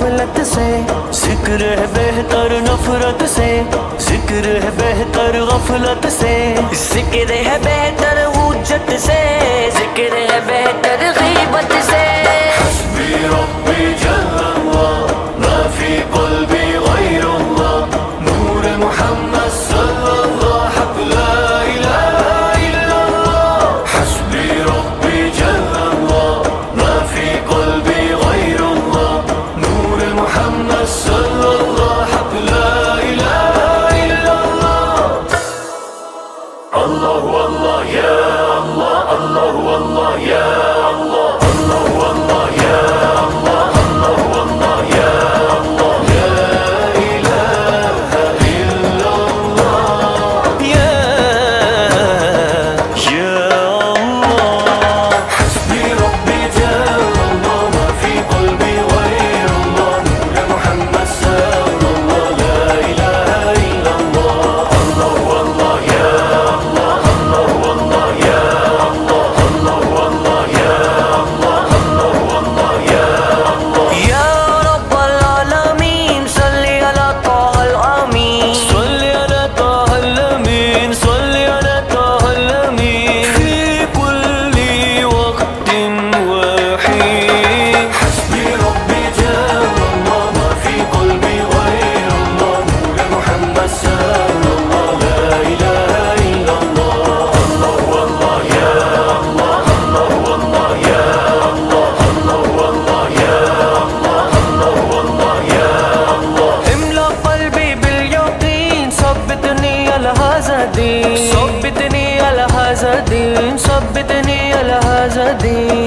गफलत से, जिक्र है बेहतर नफरत से, जिक्र है बेहतर गफलत से, जिक्र है बेहतर हुज्जत से, जिक्र है बेहतर गीबत से। हस्बी रब्बी जल्लल्लाह मा फी क़ल्बी गैरुल्लाह, नूर मुहम्मद सल्लल्लाह हक़ ला इलाहा इल्लल्लाह। हस्बी रब्बी जल्लल्लाह मा फी क़ल्बी गैरुल्लाह, नूर मुहम्मद सल्लल्लाह हक़ ला इलाहा इल्लल्लाह। अल्लाहु अल्लाह या अल्लाह, अल्लाहु अल्लाह या अल्लाह, अल्लाहु अल्लाह या अल्लाह, अल्लाहु अल्लाह या अल्लाह, ला इलाहा इल्लल्लाह या अल्लाह। हस्बी रब्बी जल्लल्लाह मा फी क़ल्बी गैरुल्लाह, नूर मुहम्मद सल्लल्लाह ला इलाहा इल्लल्लाह। अल्लाहु अल्लाह या अल्लाह, अल्लाहु अल्लाह या अल्लाह, अल्लाहु अल्लाह या अल्लाह, अल्लाहु अल्लाह या अल्लाह। या रब्बल आलमीन सल्ली अला ताहल अमीन, सल्ली अला ताहल अमीन, सल्ली अला ताहल अमीन फी कुल्ली वक्तिन व हीन। हस्बी रब्बी जल्लल्लाह मा फी क़ल्बी गैरुल्लाह, नूर मुहम्मद सल्लल्लाह ला इलाहा इल्लल्लाह। अल्लाहु अल्लाह या अल्लाह, अल्लाहु अल्लाह या अल्लाह, अल्लाहु अल्लाह या अल्लाह, अल्लाहु अल्लाह या अल्लाह। इमला क़ल्बी बिल यक़ीन, सब्बितनी अला हाज़ा दीन, सब्बितनी अला हाज़ा दीन, सब्बितनी अला हाज़ा दीन।